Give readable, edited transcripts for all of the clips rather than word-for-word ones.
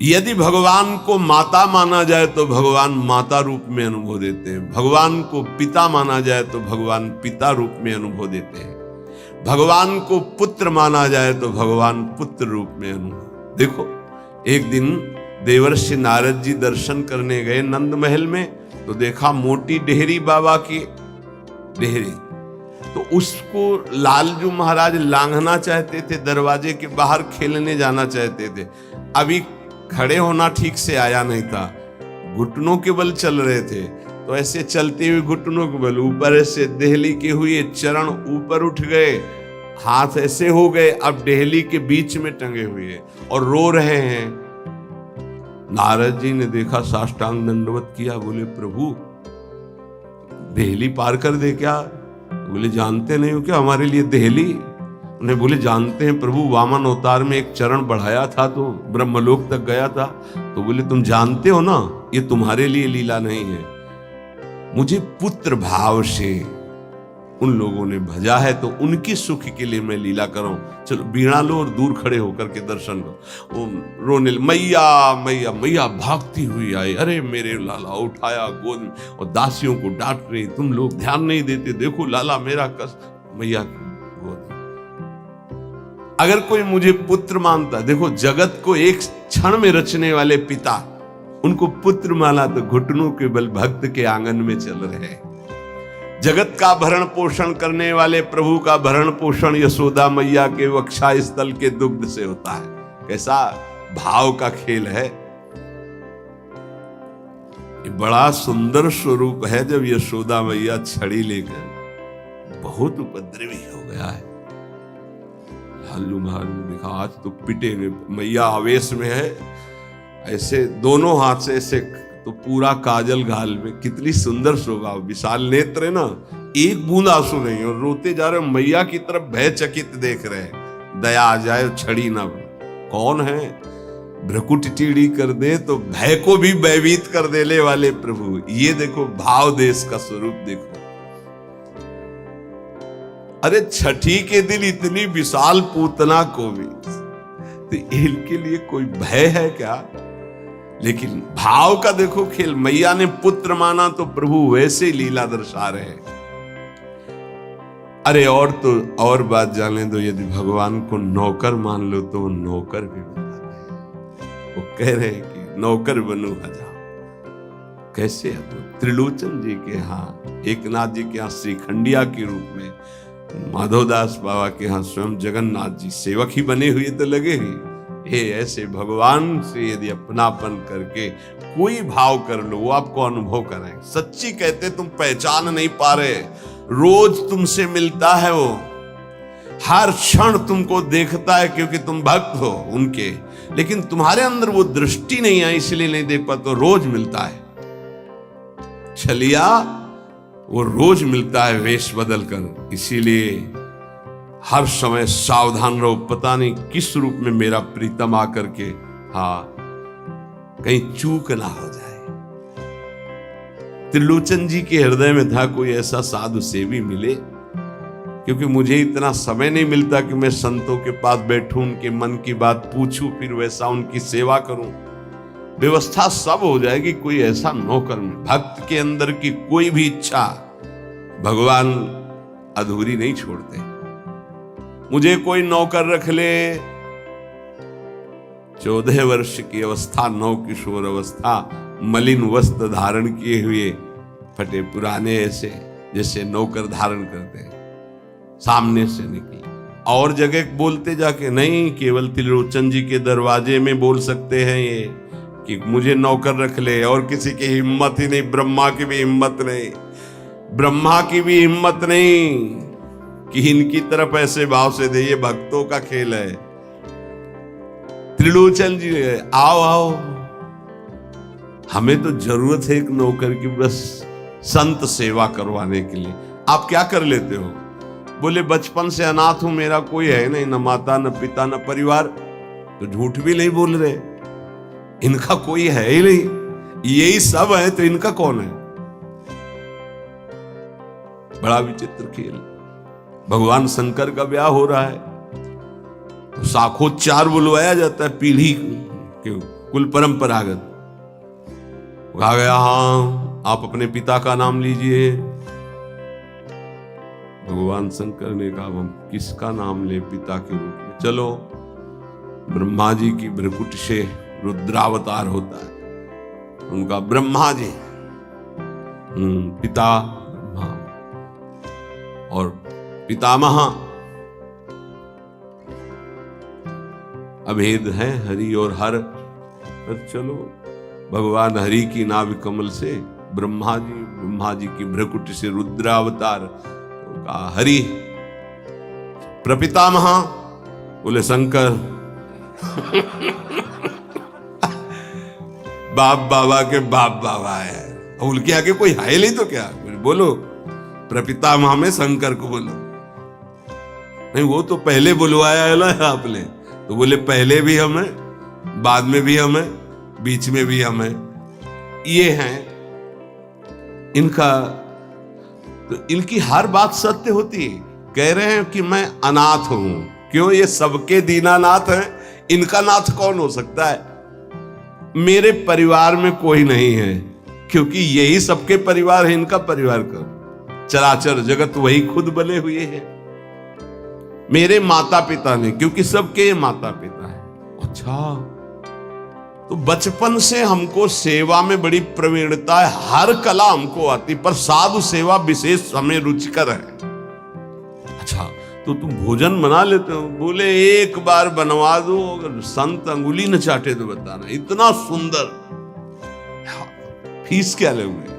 यदि भगवान को माता माना जाए तो भगवान माता रूप में अनुभव देते हैं, भगवान को पिता माना जाए तो भगवान पिता रूप में अनुभव देते हैं, भगवान को पुत्र माना जाए तो भगवान पुत्र रूप में अनुभव। देखो, एक दिन देवर्षि नारद जी दर्शन करने गए नंद महल में, तो देखा मोटी डेहरी बाबा की डेहरी, तो उसको लालजू महाराज लांघना चाहते थे, दरवाजे के बाहर खेलने जाना चाहते थे। अभी खड़े होना ठीक से आया नहीं था, घुटनों के बल चल रहे थे, तो ऐसे चलते हुए घुटनों के बल ऊपर ऐसे देहली के हुए, चरण ऊपर उठ गए, हाथ ऐसे हो गए, अब देहली के बीच में टंगे हुए और रो रहे हैं। नारद जी ने देखा, साष्टांग दंडवत किया, बोले प्रभु देहली पार कर दे क्या? बोले जानते नहीं हो क्या हमारे लिए देहली? उन्हें बोले जानते हैं प्रभु, वामन अवतार में एक चरण बढ़ाया था तो ब्रह्मलोक तक गया था। तो बोले तुम जानते हो ना, ये तुम्हारे लिए लीला नहीं है, मुझे पुत्र भाव से उन लोगों ने भजा है, तो उनकी सुख के लिए मैं लीला करूं। चलो बीणा लो और दूर खड़े होकर के दर्शन लो। वो रोने, मैया मैया मैया भागती हुई आई, अरे मेरे लाला, उठाया गोद में और दासियों को डांट रही, तुम लोग ध्यान नहीं देते, देखो लाला मेरा कष्ट। मैया की गोद में। अगर कोई मुझे पुत्र मानता, देखो जगत को एक क्षण में रचने वाले पिता, उनको पुत्र माना तो घुटनों के बल भक्त के आंगन में चल रहे हैं। जगत का भरण पोषण करने वाले प्रभु का भरण पोषण यशोदा मैया के वक्षा स्थल के दुग्ध से होता है। कैसा भाव का खेल है। ये बड़ा सुंदर स्वरूप है। जब यशोदा मैया छड़ी लेकर, बहुत उपद्रवी हो गया है, लालू महाराज ने देखा आज तो पिटेंगे। मैया आवेश में है, ऐसे दोनों हाथ से ऐसे, तो पूरा काजल गाल में, कितनी सुंदर शोभा, विशाल नेत्र है ना, एक बूंद आंसू नहीं, और रोते जा रहे, मैया की तरफ भयचकित देख रहे हैं, दया आ जाए छड़ी ना। कौन है? भ्रकुट टीढ़ी कर दे तो भय को भी भयभीत कर देने वाले प्रभु। ये देखो भाव देश का स्वरूप देखो। अरे छठी के दिन इतनी विशाल पूतना को भी, तो इनके लिए कोई भय है क्या? लेकिन भाव का देखो खेल। मैया ने पुत्र माना तो प्रभु वैसे लीला दर्शा रहे हैं। अरे और तो और बात जाने दो, यदि भगवान को नौकर मान लो तो वो नौकर भी बता रहे। वो कह रहे हैं कि नौकर बनो हजार। कैसे है? तो त्रिलोचन जी के यहाँ, एकनाथ जी के यहाँ श्रीखंडिया के रूप में, माधवदास बाबा के यहाँ स्वयं जगन्नाथ जी सेवक ही बने हुए तो लगे ही। हे ऐसे भगवान से यदि अपनापन करके कोई भाव कर लो, वो आपको अनुभव कराएं। सच्ची कहते तुम पहचान नहीं पा रहे, रोज तुमसे मिलता है वो, हर क्षण तुमको देखता है क्योंकि तुम भक्त हो उनके, लेकिन तुम्हारे अंदर वो दृष्टि नहीं है इसलिए नहीं देख पाते। तो रोज मिलता है छलिया, वो रोज मिलता है वेश बदल कर। इसीलिए हर समय सावधान रहो, पता नहीं किस रूप में मेरा प्रीतम आकर के कहीं चूक ना हो जाए। त्रिलोचन जी के हृदय में था कोई ऐसा साधु सेवी मिले, क्योंकि मुझे इतना समय नहीं मिलता कि मैं संतों के पास बैठूं, उनके मन की बात पूछूं, फिर वैसा उनकी सेवा करूं। व्यवस्था सब हो जाएगी, कोई ऐसा नौकर में। भक्त के अंदर की कोई भी इच्छा भगवान अधूरी नहीं छोड़ते। मुझे कोई नौकर रख ले, 14 वर्ष की अवस्था, नौ किशोर अवस्था, मलिन वस्त्र धारण किए हुए, फटे पुराने, ऐसे जैसे नौकर धारण करते हैं, सामने से निकले। और जगह बोलते जाके नहीं, केवल त्रिलोचन जी के दरवाजे में बोल सकते हैं ये कि मुझे नौकर रख ले, और किसी की हिम्मत ही नहीं। ब्रह्मा की भी हिम्मत नहीं, ब्रह्मा की भी हिम्मत नहीं कि इनकी तरफ ऐसे भाव से दे। ये भक्तों का खेल है। त्रिलोचन जी आओ आओ, हमें तो जरूरत है एक नौकर की, बस संत सेवा करवाने के लिए। आप क्या कर लेते हो? बोले बचपन से अनाथ हूं, मेरा कोई है नहीं, न माता न पिता न परिवार। तो झूठ भी नहीं बोल रहे, इनका कोई है ही नहीं, यही सब है, तो इनका कौन है? बड़ा विचित्र खेल। भगवान शंकर का ब्याह हो रहा है तो शाखोच्चार बुलवाया जाता है, पीढ़ी के कुल परंपरागत। कहा गया हाँ आप अपने पिता का नाम लीजिए। भगवान शंकर ने कहा हम किसका नाम ले पिता के रूप में? चलो ब्रह्मा जी की भ्रकुटी से रुद्रावतार होता है, उनका ब्रह्मा जी पिता ब्रह्मा और पितामह अभेद है हरि और हर। पर चलो भगवान हरि की नाभि कमल से ब्रह्मा जी की भ्रकुटी से रुद्रावतार, तो कहा हरि। प्रपितामह बोले शंकर। बाप बाबा के बाप बाबा है, उनके आगे कोई है नहीं तो क्या बोलो। प्रपितामह में शंकर को बोलो। नहीं वो तो पहले बुलवाया है ना आपने, तो बोले पहले भी हम हैं, बाद में भी हम हैं, बीच में भी हम हैं। ये हैं इनका, तो इनकी हर बात सत्य होती है। कह रहे हैं कि मैं अनाथ हूं, क्यों? ये सबके दीनानाथ हैं, इनका नाथ कौन हो सकता है? मेरे परिवार में कोई नहीं है, क्योंकि यही सबके परिवार है। इनका परिवार का चराचर जगत वही खुद बने हुए हैं। मेरे माता पिता ने, क्योंकि सबके माता पिता है। अच्छा, तो बचपन से हमको सेवा में बड़ी प्रवीणता है, हर कला हमको आती, पर साधु सेवा विशेष हमें रुचिकर है। अच्छा, तो तुम भोजन बना लेते हो? बोले एक बार बनवा दो, अगर संत अंगुली न चाटे तो बताना। इतना सुंदर। फीस क्या लोगे?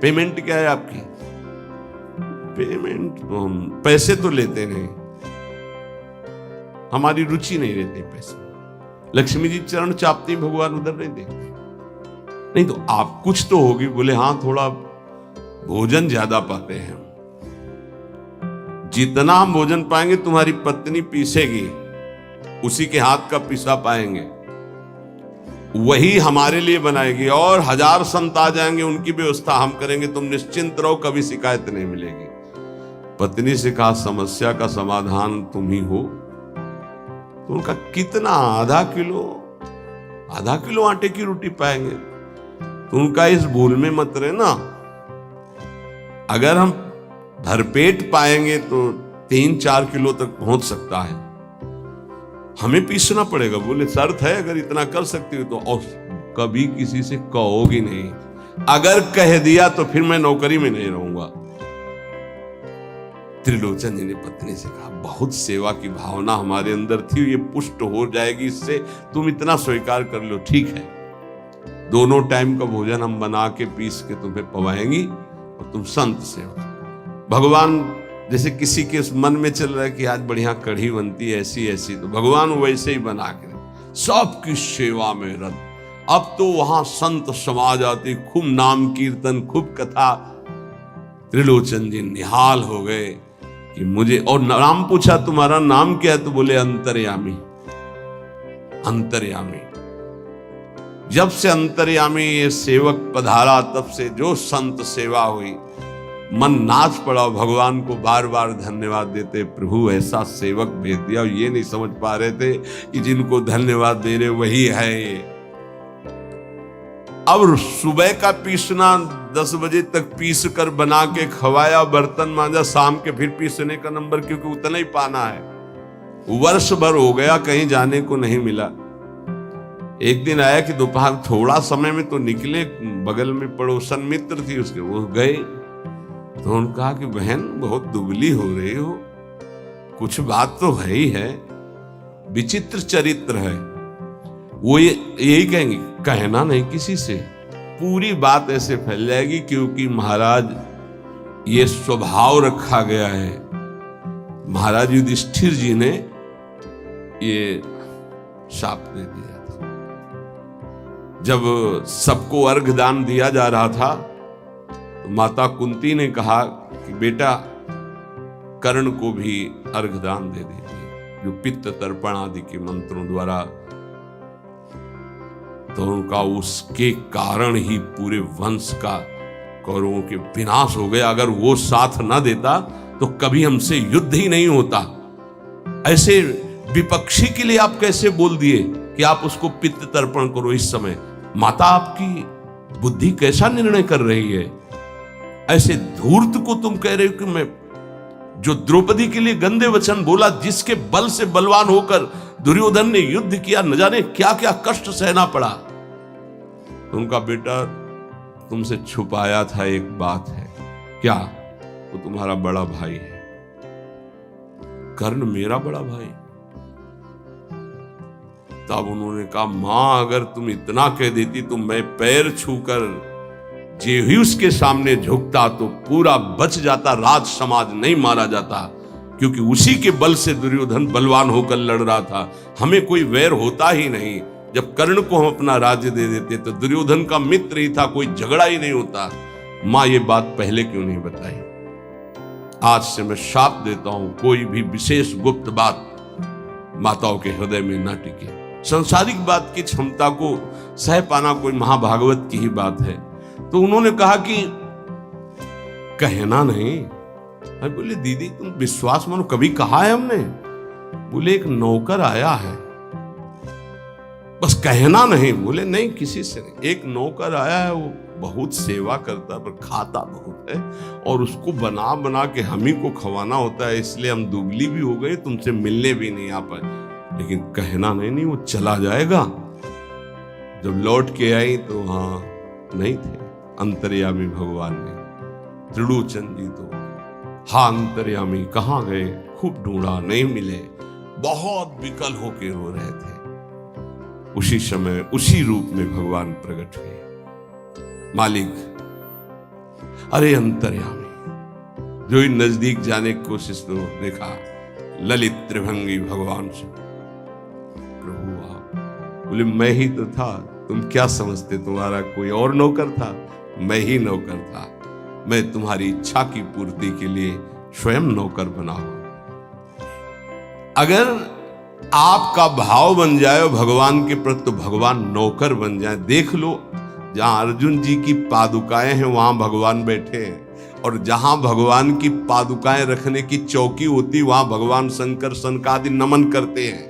पेमेंट क्या है आपकी? पेमेंट तो हम पैसे तो लेते नहीं, हमारी रुचि नहीं रहती पैसे। लक्ष्मी जी चरण चापती भगवान उधर नहीं देखते। नहीं तो आप कुछ तो होगी। बोले हाँ थोड़ा भोजन ज्यादा पाते हैं। जितना हम भोजन पाएंगे तुम्हारी पत्नी पीसेगी, उसी के हाथ का पिसा पाएंगे, वही हमारे लिए बनाएगी। और 1000 संत आ जाएंगे, उनकी व्यवस्था हम करेंगे, तुम निश्चिंत रहो, कभी शिकायत नहीं मिलेगी। पत्नी से कहा समस्या का समाधान तुम ही हो। तो उनका कितना? आधा किलो आटे की रोटी पाएंगे। तो उनका इस भूल में मत रहना। अगर हम भरपेट पाएंगे तो 3-4 किलो तक पहुंच सकता है, हमें पीसना पड़ेगा। बोले शर्त है अगर इतना कर सकती हो तो। और कभी किसी से कहोगी नहीं, अगर कह दिया तो फिर मैं नौकरी में नहीं रहूंगा। त्रिलोचन जी ने पत्नी से कहा बहुत सेवा की भावना हमारे अंदर थी, ये पुष्ट हो जाएगी इससे, तुम इतना स्वीकार कर लो। ठीक है, दोनों टाइम का भोजन हम बना के पीस के तुम्हें पवाएंगी और तुम संत सेवा। भगवान जैसे किसी के मन में चल रहा है कि आज बढ़िया कढ़ी बनती है ऐसी ऐसी, तो भगवान वैसे ही बना के सबकी सेवा में रत। अब तो वहां संत समाज आती, खूब नाम कीर्तन, खूब कथा। त्रिलोचन जी निहाल हो गए कि मुझे, और नाम पूछा तुम्हारा नाम क्या है? तो बोले अंतर्यामी। अंतर्यामी। जब से अंतर्यामी ये सेवक पधारा, तब से जो संत सेवा हुई, मन नाच पड़ा। भगवान को बार बार धन्यवाद देते, प्रभु ऐसा सेवक भेज दिया। ये नहीं समझ पा रहे थे कि जिनको धन्यवाद दे रहे वही है। अब सुबह का पीसना 10 बजे तक पीस कर बना के खवाया, बर्तन मांजा, शाम के फिर पीसने का नंबर, क्योंकि उतना ही पाना है। वर्ष भर हो गया, कहीं जाने को नहीं मिला। एक दिन आया कि दोपहर थोड़ा समय में तो निकले, बगल में पड़ोसन मित्र थी उसके, वो गए। तो उन्होंने कहा कि बहन बहुत दुबली हो रही हो, कुछ बात तो है ही है, विचित्र चरित्र है। वो यही कहेंगे, कहना नहीं किसी से, पूरी बात ऐसे फैल जाएगी, क्योंकि महाराज ये स्वभाव रखा गया है। महाराज युधिष्ठिर जी ने ये शाप दे दिया था। जब सबको अर्घ दान दिया जा रहा था, तो माता कुंती ने कहा कि बेटा कर्ण को भी अर्घदान दे दीजिए, जो पित्त तर्पण आदि के मंत्रों द्वारा। तो उनका उसके कारण ही पूरे वंश का कौरवों के विनाश हो गया। अगर वो साथ ना देता तो कभी हमसे युद्ध ही नहीं होता। ऐसे विपक्षी के लिए आप कैसे बोल दिए? कि आप उसको पित्त तर्पण करो इस समय। माता आपकी बुद्धि कैसा निर्णय कर रही है? ऐसे धूर्त को तुम कह रहे हो कि मैं, जो द्रौपदी के लिए गंदे वचन बोला, जिसके बल से बलवान होकर दुर्योधन ने युद्ध किया, न जाने क्या क्या कष्ट सहना पड़ा। तो उनका बेटा तुमसे छुपाया था एक बात है। क्या? वो तुम्हारा बड़ा भाई है। कर्ण मेरा बड़ा भाई? तब उन्होंने कहा, मां अगर तुम इतना कह देती तो मैं पैर छूकर जे ही उसके सामने झुकता तो पूरा बच जाता, राज समाज नहीं मारा जाता, क्योंकि उसी के बल से दुर्योधन बलवान होकर लड़ रहा था। हमें कोई वैर होता ही नहीं। जब कर्ण को हम अपना राज्य दे देते तो दुर्योधन का मित्र ही था, कोई झगड़ा ही नहीं होता। मां ये बात पहले क्यों नहीं बताई? आज से मैं शाप देता हूं, कोई भी विशेष गुप्त बात माताओं के हृदय में ना टिके। सांसारिक बात की क्षमता को सह पाना कोई महाभागवत की ही बात है। तो उन्होंने कहा कि कहना नहीं। मैं बोले, दीदी तुम विश्वास मानो, कभी कहा है हमने? बोले, एक नौकर आया है, बस कहना नहीं। बोले, नहीं किसी से नहीं। एक नौकर आया है, वो बहुत सेवा करता है पर खाता बहुत है, और उसको बना बना के हम ही को खवाना होता है, इसलिए हम दुबली भी हो गए, तुमसे मिलने भी नहीं आ पाए। लेकिन कहना नहीं, वो चला जाएगा। जब लौट के आई तो हाँ नहीं थे, अंतर्यामी भगवान ने। त्रिलोचन जी तो, हाँ अंतर्यामी कहाँ गए? खूब ढूंढा, नहीं मिले, बहुत विकल होके रो रहे थे। उसी समय उसी रूप में भगवान प्रकट हुए। मालिक, अरे अंतर्यामी, जो ही नजदीक जाने की कोशिश तो देखा ललित त्रिभंगी भगवान से। प्रभु आप? बोले, मैं ही तो था, तुम क्या समझते तुम्हारा कोई और नौकर था? मैं ही नौकर था। मैं तुम्हारी इच्छा की पूर्ति के लिए स्वयं नौकर बना हूं। अगर आपका भाव बन जाए भगवान के प्रति तो भगवान नौकर बन जाए। देख लो, जहां अर्जुन जी की पादुकाएं हैं वहां भगवान बैठे हैं, और जहां भगवान की पादुकाएं रखने की चौकी होती वहां भगवान शंकर सनकादि नमन करते हैं।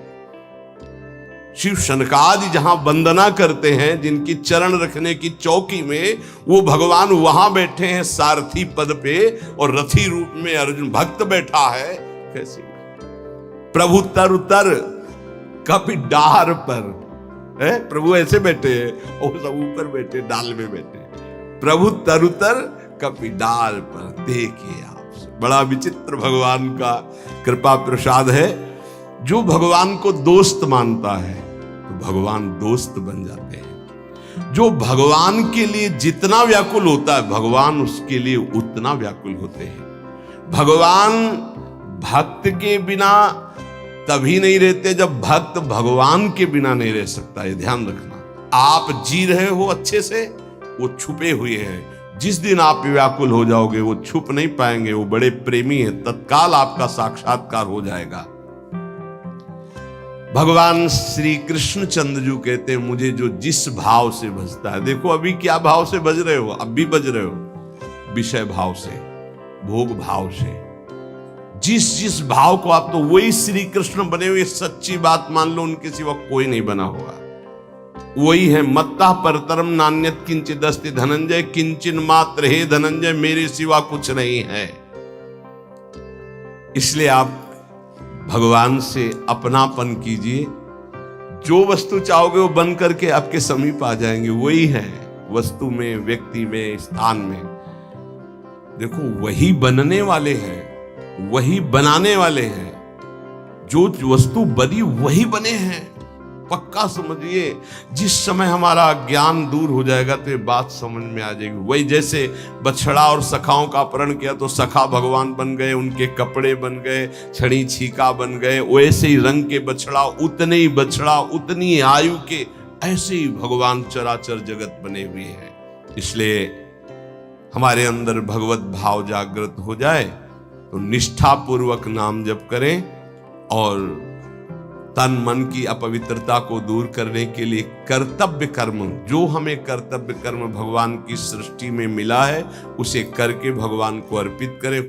शिव शनकादि जहां वंदना करते हैं, जिनकी चरण रखने की चौकी में, वो भगवान वहां बैठे हैं सारथी पद पे, और रथी रूप में अर्जुन भक्त बैठा है। कैसे? प्रभु तर उतर कभी डार पर है, प्रभु ऐसे बैठे हैं और सब ऊपर बैठे, डाल में बैठे। प्रभु तर उतर कभी डाल पर, देखिए आप, बड़ा विचित्र भगवान का कृपा प्रसाद है। जो भगवान को दोस्त मानता है तो भगवान दोस्त बन जाते हैं। जो भगवान के लिए जितना व्याकुल होता है भगवान उसके लिए उतना व्याकुल होते हैं। भगवान भक्त के बिना तभी नहीं रहते जब भक्त भगवान के बिना नहीं रह सकता। ये ध्यान रखना। आप जी रहे हो अच्छे से, वो छुपे हुए हैं। जिस दिन आप व्याकुल हो जाओगे वो छुप नहीं पाएंगे, वो बड़े प्रेमी हैं, तत्काल आपका साक्षात्कार हो जाएगा। भगवान श्री कृष्ण चंद्रजू कहते हैं, मुझे जो जिस भाव से भजता है। देखो अभी क्या भाव से भज रहे हो? अब भी भज रहे हो विषय भाव से, भोग भाव से। जिस भाव को आप, तो वही श्री कृष्ण बने हुए। सच्ची बात मान लो, उनके सिवा कोई नहीं बना होगा। वही है, मत्ता परतरम नान्यत किंचित अस्ति धनंजय, किंचिन मात्र हे धनंजय, मेरे सिवा कुछ नहीं है। इसलिए आप भगवान से अपनापन कीजिए। जो वस्तु चाहोगे वो बन करके आपके समीप आ जाएंगे। वही है, वस्तु में, व्यक्ति में, स्थान में। देखो वही बनने वाले हैं, वही बनाने वाले हैं। जो वस्तु बनी वही बने हैं, पक्का समझिए। जिस समय हमारा ज्ञान दूर हो जाएगा तो ये बात समझ में आ जाएगी। वही जैसे बछड़ा और सखाओं का अपहरण किया तो सखा भगवान बन गए, उनके कपड़े बन गए, छड़ी छीका बन गए। वैसे ही रंग के बछड़ा, उतने ही बछड़ा, उतनी आयु के, ऐसे ही भगवान चराचर जगत बने हुए हैं। इसलिए हमारे अंदर भगवत भाव जागृत हो जाए तो निष्ठा पूर्वक नाम जप करें, और तन मन की अपवित्रता को दूर करने के लिए कर्तव्य कर्म, जो हमें कर्तव्य कर्म भगवान की सृष्टि में मिला है, उसे करके भगवान को अर्पित करें।